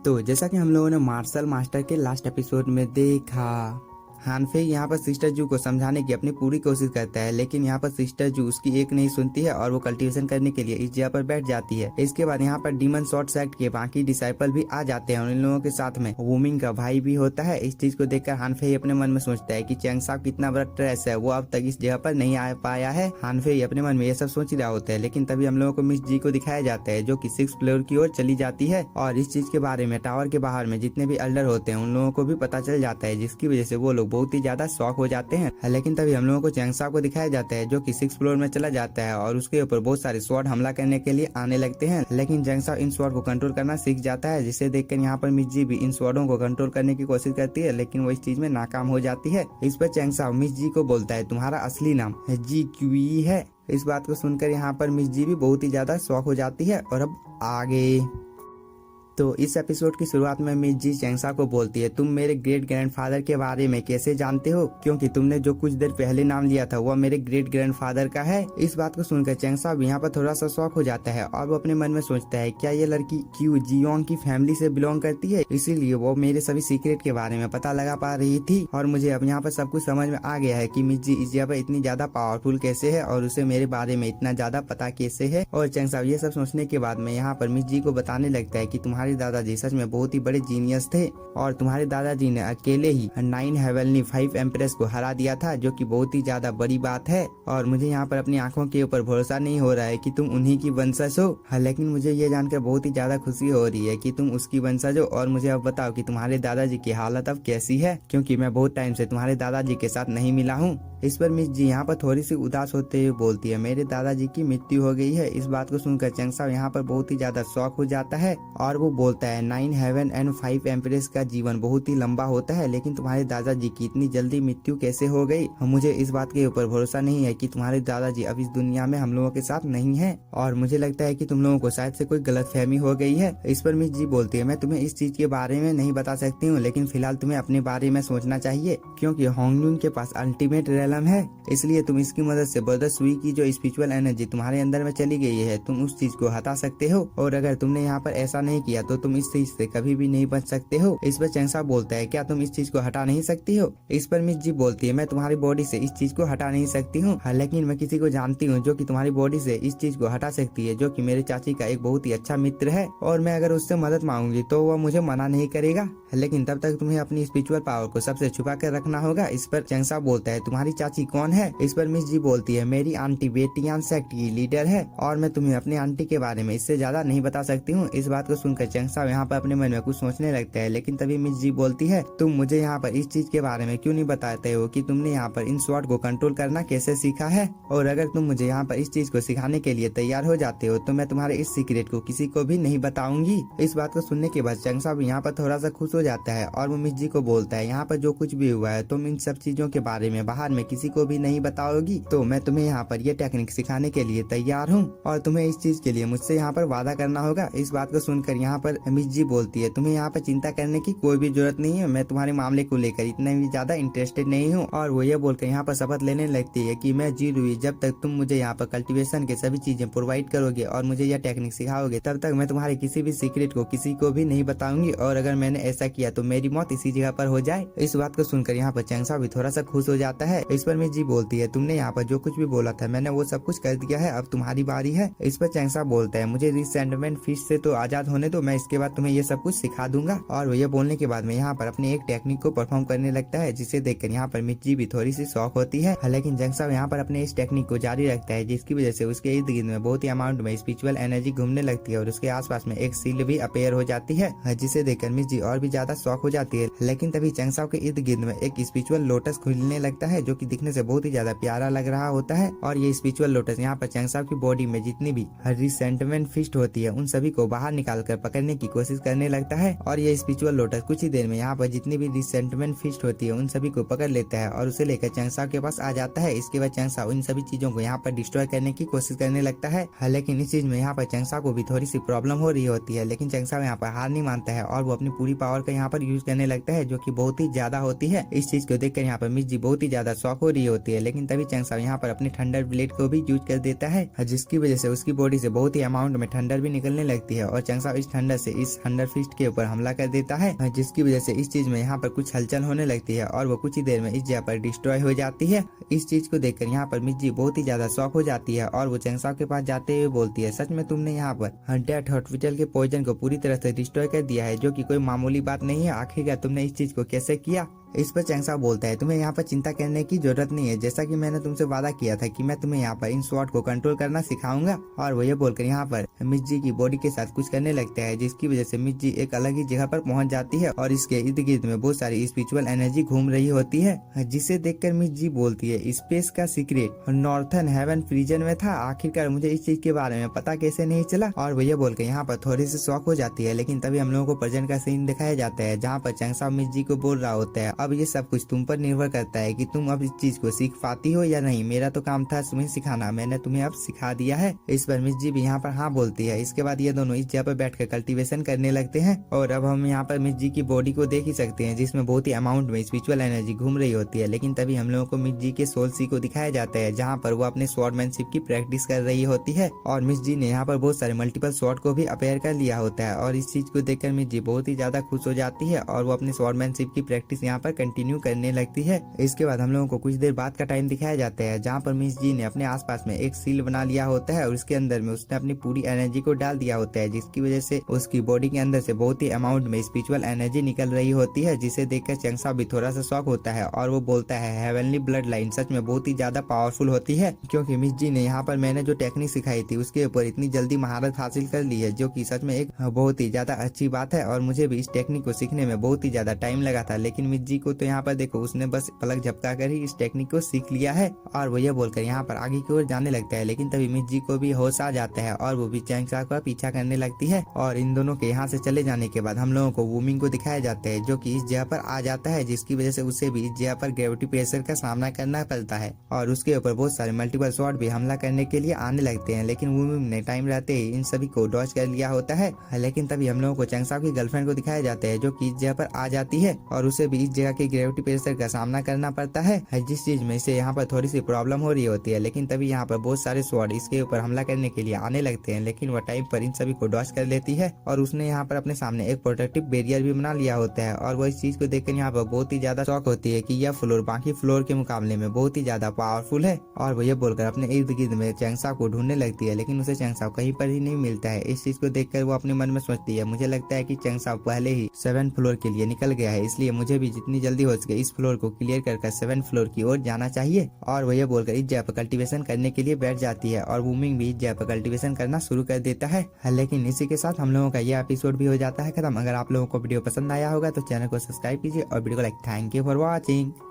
तो जैसा कि हम लोगों ने मार्शल मास्टर के लास्ट एपिसोड में देखा, हानफे यहाँ पर सिस्टर जू को समझाने की अपनी पूरी कोशिश करता है, लेकिन यहाँ पर सिस्टर जू उसकी एक नहीं सुनती है और वो कल्टीवेशन करने के लिए इस जगह पर बैठ जाती है। इसके बाद यहाँ पर डीमन शॉर्ट सेक्ट के बाकी डिसाइपल भी आ जाते हैं और इन लोगों के साथ में वूमिंग का भाई भी होता है। इस चीज को देखकर हानफे अपने मन में सोचता है कि चैंग साहब कितना बड़ा ट्रेस है, वो अब तक इस जगह पर नहीं आ पाया है। हानफे अपने मन में ये सब सोच रहा होता है, लेकिन तभी हम लोगों को मिस जी को दिखाया जाता है जो कि 6th फ्लोर की ओर चली जाती है और इस चीज के बारे में टावर के बाहर में जितने भी एल्डर होते हैं उन लोगों को भी पता चल जाता है, जिसकी वजह से वो लोग बहुत ही ज्यादा शॉक हो जाते हैं। लेकिन तभी हम लोगों को चैंग साहब को दिखाया जाता है जो कि 6th फ्लोर में चला जाता है और उसके ऊपर बहुत सारे स्वॉर्ड हमला करने के लिए आने लगते हैं, लेकिन चैंग साहब इन स्वॉर्ड को कंट्रोल करना सीख जाता है, जिसे देखकर यहाँ पर मिस जी भी इन स्वॉर्डों को कंट्रोल करने की कोशिश करती है, लेकिन वो इस चीज में नाकाम हो जाती है। इस पर चैंग साहब मिस जी को बोलता है तुम्हारा असली नाम जी क्यूई है। इस बात को सुनकर यहाँ पर मिस जी भी बहुत ही ज्यादा शॉक हो जाती है। और अब आगे तो इस एपिसोड की शुरुआत में मिस जी चैंग साहब को बोलती है तुम मेरे ग्रेट ग्रैंडफादर के बारे में कैसे जानते हो, क्योंकि तुमने जो कुछ देर पहले नाम लिया था वह मेरे ग्रेट ग्रैंडफादर का है। इस बात को सुनकर चैंग साहब यहाँ पर थोड़ा सा शॉक हो जाता है और वो अपने मन में सोचता है क्या ये लड़की क्यू जियोंग की फैमिली से बिलोंग करती है, इसीलिए वो मेरे सभी सीक्रेट के बारे में पता लगा पा रही थी। और मुझे अब यहाँ पर सब कुछ समझ में आ गया है कि मिस जी इस जगह पर इतनी ज्यादा पावरफुल कैसे है और उसे मेरे बारे में इतना ज्यादा पता कैसे है। और चैंग साहब ये सब सोचने के बाद में यहाँ पर मिस जी को बताने लगता है कि तुम्हारे दादाजी सच में बहुत ही बड़े जीनियस थे और तुम्हारे दादाजी ने अकेले ही 9 हेवनली 5 एम्प्रेस को हरा दिया था, जो कि बहुत ही ज्यादा बड़ी बात है। और मुझे यहाँ पर अपनी आंखों के ऊपर भरोसा नहीं हो रहा है कि तुम उन्हीं की वंशज हो, लेकिन मुझे ये जानकर बहुत ही ज्यादा खुशी हो रही है कि तुम उसकी वंशज हो। और मुझे अब बताओ कि तुम्हारे दादाजी की हालत अब कैसी है, क्योंकि मैं बहुत टाइम से तुम्हारे दादाजी के साथ नहीं मिला हूँ। इस पर मिस जी यहाँ पर थोड़ी सी उदास होते हुए बोलती है मेरे दादाजी की मृत्यु हो गई है। इस बात को सुनकर चैंग साहब यहाँ पर बहुत ही ज्यादा शॉक हो जाता है और वो बोलता है 9 हेवन एंड 5 एम्प्रेस का जीवन बहुत ही लंबा होता है, लेकिन तुम्हारे दादाजी की इतनी जल्दी मृत्यु कैसे हो गई। मुझे इस बात के ऊपर भरोसा नहीं है कि तुम्हारे दादाजी अब इस दुनिया में हम लोगों के साथ नहीं है और मुझे लगता है कि तुम लोगों को शायद से कोई गलतफहमी हो गई है। इस पर मिस जी बोलती है मैं तुम्हें इस चीज के बारे में नहीं बता सकती हूँ, लेकिन फिलहाल तुम्हें अपने बारे में सोचना चाहिए, क्योंकि होंगलुन के पास अल्टीमेट रेलम है, इसलिए तुम इसकी मदद से ब्रदर सुई की जो स्पिरिचुअल एनर्जी तुम्हारे अंदर में चली गई है तुम उस चीज को हटा सकते हो, और अगर तुमने यहाँ पर ऐसा नहीं किया तो तुम इस चीज से कभी भी नहीं बच सकते हो। इस पर चैंग साहब बोलता है क्या तुम इस चीज को हटा नहीं सकती हो। इस पर मिस जी बोलती है मैं तुम्हारी बॉडी से इस चीज को हटा नहीं सकती हूँ, लेकिन मैं किसी को जानती हूँ जो कि तुम्हारी बॉडी से इस चीज को हटा सकती है, जो कि मेरे चाची का एक बहुत ही अच्छा मित्र है और मैं अगर उससे मदद मांगूंगी तो वह मुझे मना नहीं करेगा, लेकिन तब तक तुम्हें अपनी स्पिरिचुअल पावर को सबसे छुपा कर रखना होगा। इस पर चैंग साहब बोलता है तुम्हारी चाची कौन है। इस पर मिस जी बोलती है मेरी आंटी बेटियान सेक्ट की लीडर है और मैं तुम्हें अपनी आंटी के बारे में इससे ज्यादा नहीं बता सकती हूँ। इस बात को सुनकर चैंग साहब यहाँ पर अपने मन में कुछ सोचने लगता है, लेकिन तभी मिस जी बोलती है तुम मुझे यहाँ पर इस चीज के बारे में क्यों नहीं बताते हो कि तुमने यहाँ पर इन स्वॉर्ड को कंट्रोल करना कैसे सीखा है, और अगर तुम मुझे यहाँ पर इस चीज को सिखाने के लिए तैयार हो जाते हो तो मैं तुम्हारे इस सीक्रेट को किसी को भी नहीं बताऊंगी। इस बात को सुनने के बाद चैंग साहब यहाँ पर थोड़ा सा खुश हो जाता है और वो मिस जी को बोलता है यहाँ पर जो कुछ भी हुआ है तुम इन सब चीजों के बारे में बाहर में किसी को भी नहीं बताओगी, तो मैं तुम्हें यहाँ पर ये टेक्निक सिखाने के लिए तैयार हूँ और तुम्हें इस चीज के लिए मुझसे यहाँ पर वादा करना होगा। इस बात को सुनकर यहाँ पर मिस जी बोलती है तुम्हें यहाँ पर चिंता करने की कोई भी जरूरत नहीं है, मैं तुम्हारे मामले को लेकर इतना भी ज्यादा इंटरेस्टेड नहीं हूँ। और वो ये बोलकर यहाँ पर शपथ लेने लगती है कि मैं जी लुई जब तक तुम मुझे यहाँ पर कल्टीवेशन के सभी चीजें प्रोवाइड करोगे और मुझे यह टेक्निक सिखाओगे तब तक मैं तुम्हारे किसी भी सीक्रेट को किसी को भी नहीं बताऊंगी, और अगर मैंने ऐसा किया तो मेरी मौत इसी जगह पर हो जाए। इस बात को सुनकर यहाँ पर चैंग साहब भी थोड़ा सा खुश हो जाता है। इस पर मिस जी बोलती है तुमने यहाँ पर जो कुछ भी बोला था मैंने वो सब कुछ कर दिया है, अब तुम्हारी बारी है। इस पर चैंग साहब बोलता है मुझे रिसेंटमेंट फिश से तो आजाद होने दो, मैं इसके बाद तुम्हें ये सब कुछ सिखा दूंगा। और वो ये बोलने के बाद में यहाँ पर अपनी एक टेक्निक को परफॉर्म करने लगता है, जिसे देखकर यहाँ पर मिस जी भी थोड़ी सी शॉक होती है, लेकिन चैंग साहब यहाँ पर अपने इस टेक्निक को जारी रखता है, जिसकी वजह से उसके इर्द गिर्द में बहुत ही अमाउंट में स्पिरिचुअल एनर्जी घूमने लगती है और उसके आसपास में एक सील भी अपेयर हो जाती है, जिसे देखकर मिस जी और भी ज्यादा शॉक हो जाती है। लेकिन तभी चैंग साहब के इर्द गिर्द में एक स्पिरिचुअल लोटस खुलने लगता है, जो कि दिखने से बहुत ही ज्यादा प्यारा लग रहा होता है। और ये स्पिरिचुअल लोटस यहाँ पर चैंग साहब की बॉडी में जितनी भी रिसेंटमेंट फिस्ट होती है उन सभी को बाहर निकाल कर पकड़ने की कोशिश करने लगता है, और ये स्पिरिचुअल लोटस कुछ ही देर में यहाँ पर जितनी भी रिसेंटमेंट फिस्ट होती है उन सभी को पकड़ लेता है और उसे लेकर चैंग साहब के पास आ जाता है। इसके बाद चैंग साहब इन सभी चीजों को यहाँ पर डिस्ट्रॉय करने की कोशिश करने लगता है, लेकिन इस चीज में यहाँ पर चैंग साहब को भी थोड़ी सी प्रॉब्लम हो रही होती है, लेकिन चैंग साहब यहाँ पर हार नहीं मानता है और वो अपनी पूरी पावर का यहाँ पर यूज करने लगता है, जो की बहुत ही ज्यादा होती है। इस चीज को देखकर यहाँ पर मिस जी बहुत ही ज्यादा शॉक हो रही होती है, लेकिन तभी चैंग साहब यहाँ पर अपने थंडर ब्लेड को भी यूज कर देता है, जिसकी वजह से उसकी बॉडी से बहुत ही अमाउंट में थंडर भी निकलने लगती है और चैंग साहब इस थंडर से इस थंडर फिस्ट के ऊपर हमला कर देता है, जिसकी वजह से इस चीज में यहाँ पर कुछ हलचल होने लगती है और वो कुछ ही देर में इस जगह पर डिस्ट्रॉय हो जाती है। इस चीज को देखकर यहाँ पर मिर्ची बहुत ही ज्यादा शॉक हो जाती है और वो चैंगसाओ के पास जाते हुए बोलती है, सच में तुमने यहाँ पर डेथ हॉस्पिटल के पॉइजन को पूरी तरह से डिस्ट्रॉय कर दिया है, जो कि कोई मामूली बात नहीं है। आखिरकार तुमने इस चीज को कैसे किया? इस पर चैंगसाओ बोलता है, तुम्हें यहाँ पर चिंता करने की जरूरत नहीं है, जैसा कि मैंने तुमसे वादा किया था कि मैं तुम्हें यहाँ पर इन स्वॉर्ड को कंट्रोल करना सिखाऊंगा। और वो ये बोलकर यहाँ पर मिर्ची की बॉडी के साथ कुछ करने लगता है, जिसकी वजह से मिर्ची एक अलग ही जगह पर पहुंच जाती है और इसके इर्द गिर्द में बहुत सारी स्पिरिचुअल एनर्जी घूम रही होती है, जिसे देखकर मिर्ची बोलती है, स्पेस का सीक्रेट नॉर्थर्न हेवन फ्रीजन में था, आखिरकार मुझे इस चीज के बारे में पता कैसे नहीं चला। और वो ये बोलकर यहाँ पर थोड़ी सी शॉक हो जाती है, लेकिन तभी हम लोगों को प्रेजेंट का सीन दिखाया जाता है, जहाँ पर चैंगसाओ मिर्ची को बोल रहा होता है, अब ये सब कुछ तुम पर निर्भर करता है कि तुम अब इस चीज को सीख पाती हो या नहीं। मेरा तो काम था तुम्हें सिखाना, मैंने तुम्हें अब सिखा दिया है। इस पर मिर्ची भी यहाँ पर हाँ बोलती है। इसके बाद ये दोनों इस जगह पर बैठकर कल्टीवेशन करने लगते हैं और अब हम यहाँ पर मिर्ची की बॉडी को देख ही सकते हैं, जिसमें बहुत ही अमाउंट में स्पिरिचुअल एनर्जी घूम रही होती है। लेकिन तभी हम लोगों को मिर्ची के सोल सी को दिखाया जाता है, जहाँ पर वो अपने स्वॉर्डमैनशिप की प्रैक्टिस कर रही होती है और मिर्ची ने यहाँ पर बहुत सारे मल्टीपल स्वॉर्ड को भी अपेयर कर लिया होता है और इस चीज को देखकर मिर्ची बहुत ही ज्यादा खुश हो जाती है और वो अपने स्वॉर्डमैनशिप की प्रैक्टिस यहाँ पर कंटिन्यू करने लगती है। इसके बाद हम लोगों को कुछ देर बाद का टाइम दिखाया जाता है, जहाँ पर मिस जी ने अपने आसपास में एक सील बना लिया होता है और उसके अंदर में उसने अपनी पूरी एनर्जी को डाल दिया होता है, जिसकी वजह से उसकी बॉडी के अंदर से बहुत ही अमाउंट में स्पिरिचुअल एनर्जी निकल रही होती है, जिसे देखकर चैंगसाओ भी थोड़ा सा शॉक होता है और वो बोलता है, हेवनली ब्लड लाइन सच में बहुत ही ज्यादा पावरफुल होती है, क्योंकि मिस जी ने यहाँ पर मैंने जो टेक्निक सिखाई थी उसके ऊपर इतनी जल्दी महारत हासिल कर ली है, जो कि सच में एक बहुत ही ज्यादा अच्छी बात है और मुझे भी इस टेक्निक को सीखने में बहुत ही ज्यादा टाइम लगा था। लेकिन मिस जी को तो यहाँ पर देखो, उसने बस पलक झपका कर ही इस टेक्निक को सीख लिया है और वो ये बोलकर यहाँ पर आगे की ओर जाने लगता है। लेकिन तभी मिस जी को भी होश आ जाता है और वो भी चैंगसाओ का पीछा करने लगती है और इन दोनों के यहाँ से चले जाने के बाद हम लोगों को वूमिंग को दिखाया जाता है, जो कि इस जगह पर आ जाता है, जिसकी वजह से उसे भी इस जगह पर ग्रेविटी प्रेशर का सामना करना पड़ता है और उसके ऊपर बहुत सारे मल्टीपल स्वॉर्ड भी हमला करने के लिए आने लगते हैं। लेकिन वूमिंग ने टाइम रहते ही इन सभी को डॉज कर लिया होता है। लेकिन तभी हम लोगों को चैंगसाओ की गर्लफ्रेंड को दिखाया जाता है, जो कि इस जगह पर आ जाती है और उसे भी इस जगह के ग्रेविटी प्रेशर का सामना करना पड़ता है, जिस चीज में इसे यहाँ पर थोड़ी सी प्रॉब्लम हो रही होती है। लेकिन तभी यहाँ पर बहुत सारे स्वॉर्ड इसके ऊपर हमला करने के लिए आने लगते हैं, लेकिन वह टाइम पर इन सभी को डॉज कर लेती है और उसने यहाँ पर अपने सामने एक प्रोटेक्टिव बैरियर भी बना लिया होता है और वो इस चीज को देखकर यहाँ पर बहुत ही ज्यादा शॉक होती है कि यह फ्लोर बाकी फ्लोर के मुकाबले में बहुत ही ज्यादा पावरफुल है और वो ये बोलकर अपने इर्द गिर्द में चैंगसाओ को ढूंढने लगती है, लेकिन उसे चैंगसाओ कहीं पर ही नहीं मिलता है। इस चीज को देखकर वो अपने मन में सोचती है, मुझे लगता है कि चैंगसाओ पहले ही 7th फ्लोर के लिए निकल गया है, इसलिए मुझे भी जितनी जल्दी हो सके इस फ्लोर को क्लियर कर 7th फ्लोर की ओर जाना चाहिए। और वो ये बोलकर इस जगह पर कल्टीवेशन करने के लिए बैठ जाती है और वूमिंग भी इस जगह पर कल्टीवेशन करना शुरू कर देता है। लेकिन इसी के साथ हम लोगों का यह एपिसोड भी हो जाता है खत्म। अगर आप लोगों को वीडियो पसंद आया होगा तो चैनल को सब्सक्राइब कीजिए और वीडियो को like. Thank you for watching.